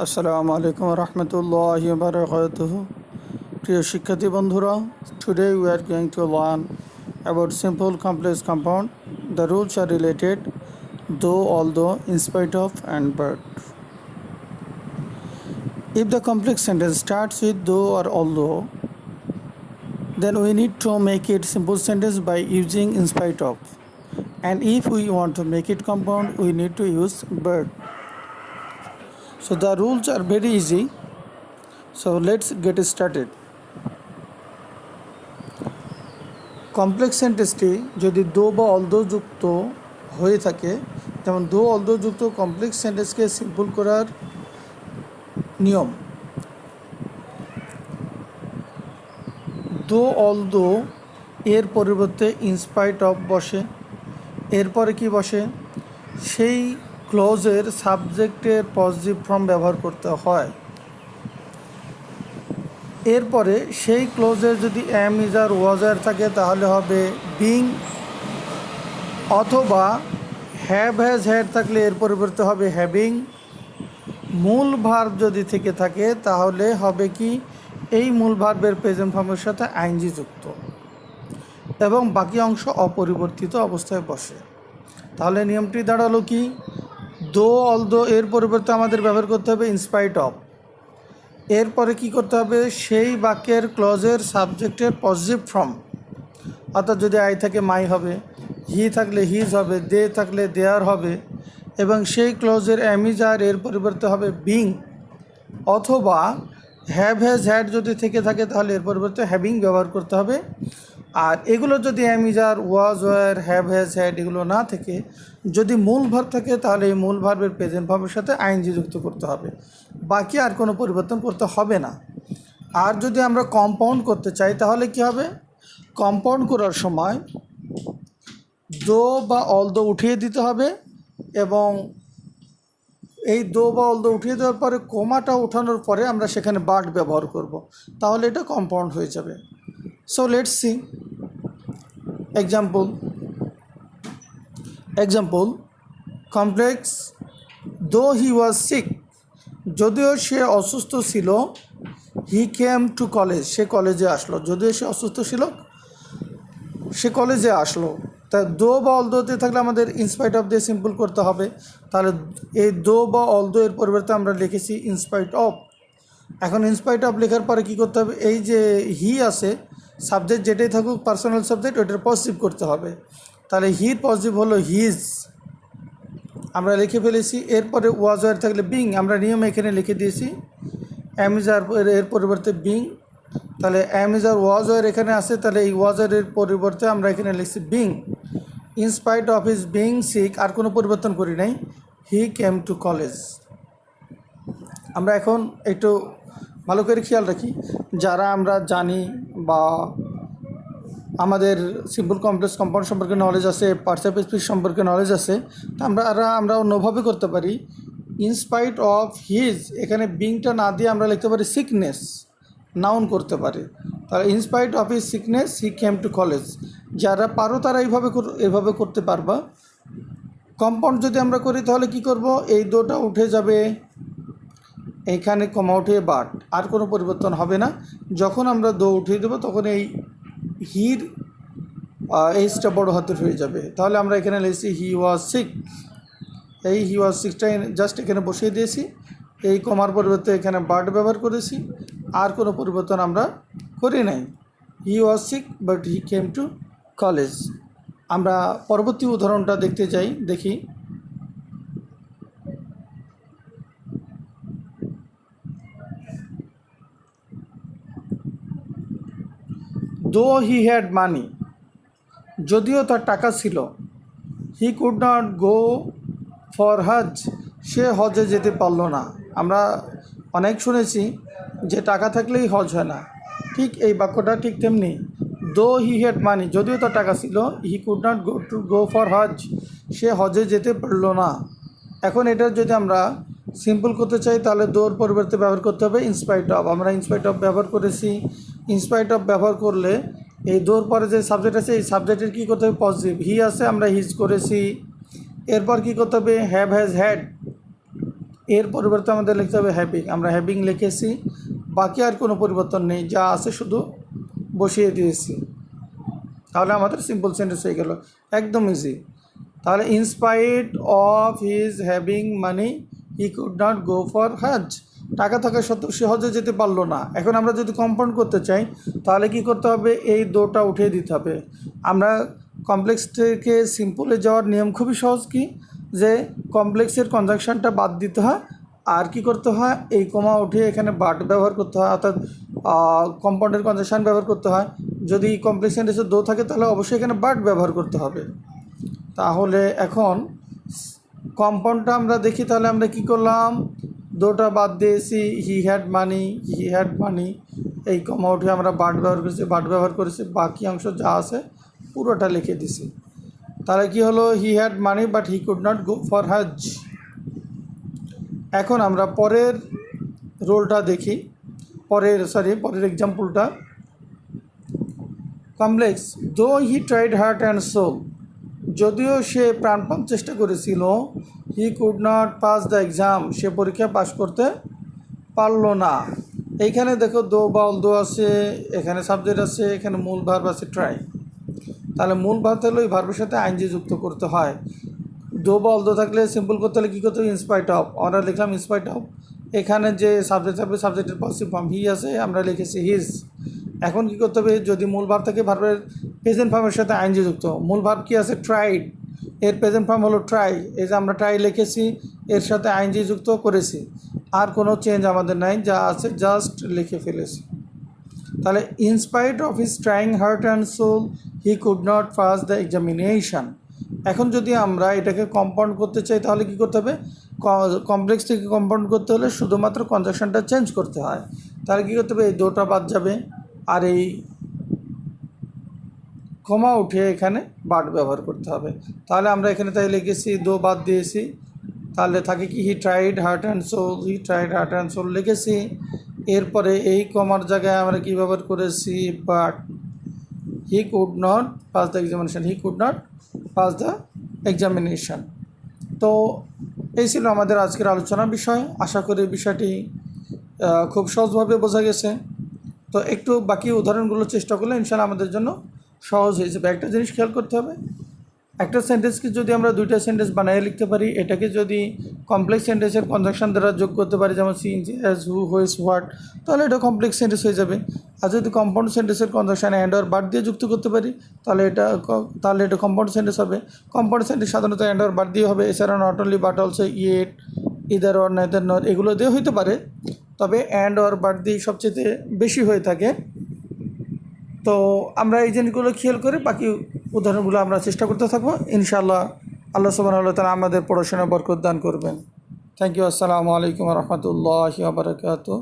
আসসালামু আলাইকুম রহমতুল্লাহি ওয়া বারাকাতুহু। প্রিয় শিক্ষার্থী বন্ধুরা, today we are going to learn about simple complex compound. The rules are related though, although, in spite of, and but. If the complex sentence starts with though or although, then we need to make it simple sentence by using in spite of. And if we want to make it compound, we need to use but. So the rules are very easy. So let's get started. Complex সেন্টেন্সটি যদি though বা although যুক্ত হয়ে থাকে, যেমন দো although যুক্ত complex সেন্টেন্সকে simple করার নিয়ম, দো অলদো এর পরিবর্তে ইনস্পাইট অফ বসে। এরপরে কি বসে? সেই ক্লজের সাবজেক্টের পজিটিভ ফর্ম ব্যবহার করতে হয়। এরপরে সেই ক্লজের যদি এম ইজ আর ওয়াজ আর থাকে তাহলে হবে বিং, অথবা হ্যাভ হ্যাজ হ্যাড থাকলে এর পরিবর্তে হবে হ্যাভিং। মূল ভার্ব যদি থেকে থাকে তাহলে হবে কি, এই মূল ভার্বের প্রেজেন্ট ফর্মের সাথে আইএনজি যুক্ত এবং বাকি অংশ অপরিবর্তিত অবস্থায় বসে। তাহলে নিয়মটি দাঁড়ালো কি, দো অলদো এর পরিবর্তে আমাদের ব্যবহার করতে হবে ইনস্পাইট অফ। এরপরে কি করতে হবে, সেই বাক্যের ক্লজের সাবজেক্টের পজিটিভ ফর্ম, অর্থাৎ যদি আই থাকে মাই হবে, হি থাকলে হিজ হবে, দে থাকলে দেয়ার হবে, এবং সেই ক্লজের অ্যামিজ আর এর পরিবর্তে হবে বিং, অথবা হ্যাভ হ্যাজ হ্যাড যদি থেকে থাকে তাহলে এর পরিবর্তে হ্যাভিং ব্যবহার করতে হবে। আর এগুলো যদি amidst R was were have has had এগুলো না থেকে যদি মূল ভার্ব থাকে তাহলে এই মূল ভার্বের প্রেজেন্ট ভার্বের সাথে আইএনজি যুক্ত করতে হবে, বাকি আর কোনো পরিবর্তন করতে হবে না। আর যদি আমরা কম্পাউন্ড করতে চাই তাহলে কি হবে, কম্পাউন্ড করার সময় দো বা অলদো উঠিয়ে দিতে হবে, এবং এই দো বা অলদো উঠিয়ে দেওয়ার পরে কোমাটা ওঠানোর পরে আমরা সেখানে বাট ব্যবহার করব, তাহলে এটা কম্পাউন্ড হয়ে যাবে। So let's see example complex though he was sick, যদিও সে অসুস্থ ছিল, হি কেম টু কলেজ, সে কলেজে আসলো। যদিও সে অসুস্থ ছিল সে কলেজে আসলো। তা দো বা অলদোতে থাকলে আমাদের ইনস্পাইট অফ দিয়ে সিম্পল করতে হবে। তাহলে এই দো বা অলদো এর পরিবর্তে আমরা লিখেছি ইনস্পাইট অফ। এখন ইনস্পাইট অফ লেখার পরে কী করতে হবে, এই যে হি আছে, সাবজেক্ট যেটাই থাকুক পার্সোনাল সাবজেক্ট ওইটার পজিটিভ করতে হবে। তাহলে হির পজিটিভ হলো হিজ, আমরা লিখে ফেলেছি। এরপরে ওয়াজ ওয়ার থাকলে বিং, আমরা নিয়ম এখানে লিখে দিয়েছি অ্যামিজ আর এর পরিবর্তে বিং। তাহলে অ্যামিজ আর ওয়াজ ওয়ার এখানে আছে, তাহলে এই ওয়াজ এর পরিবর্তে আমরা এখানে লিখছি being. In spite of his being sick, আর কোনো পরিবর্তন করি নাই, হি কেম টু কলেজ। আমরা এখন একটু ভালো করে খেয়াল রাখি, যারা আমরা জানি বা আমাদের সিম্পল কমপ্লেক্স কম্পাউন্ড সম্পর্কে নলেজ আছে, পার্টস স্পিচ সম্পর্কে নলেজ আছে, তা আমরা অন্যভাবে করতে পারি। ইনস্পাইট অফ হিজ, এখানে বিংটা না দিয়ে আমরা লিখতে পারি সিকনেস, নাউন করতে পারি। তাহলে in spite of his sickness he came to college. যারা পারো তারা এইভাবে করতে পারবা। কম্পাউন্ড যদি আমরা করি তাহলে কি করব, এই দোটা উঠে যাবে, এইখানে কমা উঠে বাট, আর কোনো পরিবর্তন হবে না। যখন আমরা দো উঠিয়ে দেবো তখন এই হির এইচটা বড় হাতের হয়ে যাবে। তাহলে আমরা এখানে লিখছি হি ওয়াজ সিক, এই হি ওয়াজ সিকটা জাস্ট এখানে বসিয়ে দিয়েছি, এই কমার পরিবর্তে এখানে বাট ব্যবহার করেছি, আর কোনো পরিবর্তন আমরা করি নাই। He was sick but he came to college. আমরা পরবর্তী উদাহরণটা দেখতে চাই, দেখি। দো হি হ্যাড মানি, যদিও তার টাকা ছিল, he could not go for Hajj, সে হজে যেতে পারলো না। আমরা অনেক শুনেছি যে টাকা থাকলেই হজ হয় না, ঠিক এই বাক্যটা ঠিক তেমনি। দো হি হ্যাড মানি, যদিও তার টাকা ছিল, he could not go for Hajj, সে হজে যেতে পারলো না। এখন এটার যদি আমরা সিম্পল করতে চাই তাহলে দোর পরিবর্তে ব্যবহার করতে হবে ইনস্পাইট অফ। আমরা ইনস্পাইট অফ ব্যবহার করেছি। ইনস্পাইট অফ ব্যবহার করলে এই দোর পরে যে সাবজেক্ট আছে এই সাবজেক্টের কী করতে হবে, পজিটিভ। হি আছে, আমরা হিজ করেছি। এরপর কী করতে হবে, হ্যাভ হ্যাজ হ্যাড, এর পরিবর্তে আমাদের লিখতে হবে হ্যাভিং। আমরা হ্যাভিং লিখেছি, বাকি আর কোনো পরিবর্তন নেই, যা আছে শুধু বসিয়ে দিয়েছি। তাহলে আমাদের সিম্পল সেন্টেন্স হয়ে গেল, একদম ইজি। তাহলে in spite of his having money he could not go for Hajj. টাকা থাকা সত্ত্বেও সে হজে যেতে পারলো না। এখন আমরা যদি কম্পাউন্ড করতে চাই তাহলে কি করতে হবে, এই দোটা উঠিয়ে দিতে হবে। আমরা কমপ্লেক্স থেকে সিম্পলে যাওয়ার নিয়ম খুবই সহজ, কি যে কমপ্লেক্সের কনজাংশনটা বাদ দিতে হয়, আর কি করতে হয়, এই কমা উঠিয়ে এখানে বাট ব্যবহার করতে হয়, অর্থাৎ কম্পাউন্ডের কনজাংশন ব্যবহার করতে হয়। যদি কমপ্লেক্স সেন্টেন্সে দো থাকে তাহলে অবশ্যই এখানে বাট ব্যবহার করতে হবে। তাহলে এখন কম্পাউন্ডটা আমরা দেখি, তাহলে আমরা কি করলাম, দোটা বাদ দিয়েছি, হি হ্যাড মানি, এই কমা উঠে আমরা বাট ব্যবহার করেছি, বাকি অংশ যা আছে পুরোটা লিখে দিছি। তাহলে কি হলো, he had money but he could not go for Hajj. এখন আমরা পরের রোলটা দেখি, পরের এক্সাম্পলটা। Complex, though he tried heart and soul, যদিও সে প্রাণপণ চেষ্টা করেছিল, he could not pass the exam, সে পরীক্ষা পাস করতে পারলো না। এইখানে দেখো দো বাউল দো আছে, এখানে সাবজেক্ট আছে, এখানে মূল ভার্ব আছে ট্রাই। তাহলে মূল ভার্ব থাকলে ওই ভার্বের সাথে আইনজি যুক্ত করতে হয়। দো বাউল দো থাকলে সিম্পল করতে হলে কী করতে হবে, ইনস্পাইট অফ, আমরা লিখলাম ইনস্পাইট অফ। এখানে যে সাবজেক্ট থাকবে, সাবজেক্টের পজিটিভ ফর্ম হি আছে, আমরা লিখেছি হিজ। এখন কী করতে হবে, যদি মূল ভার্ব থাকে ভার্বের প্রেজেন্ট ফর্মের সাথে আইনজি যুক্ত। মূল ভার্ব কী আছে, ট্রাইড, এর প্রেজেন্ট ফর্ম হলো ট্রাই, এই যে আমরা ট্রাই লিখেছি, এর সাথে আইনজি যুক্ত করেছি, আর কোনো চেঞ্জ আমাদের নাই, যা আছে জাস্ট লিখে ফেলেছি। তাহলে in spite of his trying heart and soul he could not pass the examination. এখন যদি আমরা এটাকে কম্পাউন্ড করতে চাই তাহলে কী করতে হবে, কমপ্লেক্স থেকে কম্পাউন্ড করতে হলে শুধুমাত্র কনজাংশনটা চেঞ্জ করতে হয়। তাহলে কী করতে হবে, এই দোটা বাদ যাবে, আর এই কমা উঠে এখানে বাট ব্যবহার করতে হবে। তাহলে আমরা এখানে তাই লিখেছি, দো বাদ দিয়েছি, তাহলে থাকে কি, he tried heart and soul লিখেছি। এরপরে এই কমার জায়গায় আমরা কী ব্যবহার করেছি, but he could not pass the examination. তো এই ছিল আমাদের আজকের আলোচনার বিষয়। আশা করি বিষয়টি খুব সহজভাবে বোঝা গেছে। তো একটু বাকি উদাহরণগুলো চেষ্টা করলে ইনশাআল্লাহ আমাদের জন্য সহজ হয়ে যাবে। একটা জিনিস খেয়াল করতে হবে, একটা সেন্টেন্সকে যদি আমরা দুইটা সেন্টেন্স বানিয়ে লিখতে পারি, এটাকে যদি কমপ্লেক্স সেন্টেন্সের কনজাংশন দ্বারা যোগ করতে পারি, যেমন since, as, who, which, what, তাহলে এটা কমপ্লেক্স সেন্টেন্স হয়ে যাবে। আর যদি কম্পাউন্ড সেন্টেন্সের কনজাংশন অ্যান্ড অর বাট দিয়ে যুক্ত করতে পারি তাহলে এটা কম্পাউন্ড সেন্টেন্স হবে। কম্পাউন্ড সেন্টেন্স সাধারণত অ্যান্ড অর বাট দিয়ে হবে, এছাড়া not only but also, yet, either or, neither nor, এগুলো দিয়ে হইতে পারে, তবে অ্যান্ড অর বাট দিয়ে সবচেয়ে বেশি হয়ে থাকে। তো আমরা এই জিনিসগুলো খেয়াল করে বাকি উদাহরণগুলো আমরা চেষ্টা করতে থাকবো। ইনশাআল্লাহ আল্লাহ সুবহানাহু ওয়া তাআলা আমাদের পড়াশোনা বরকত দান করবেন। Thank you. আসসালামু আলাইকুম ওয়া রাহমাতুল্লাহি ওয়া বারাকাতুহু।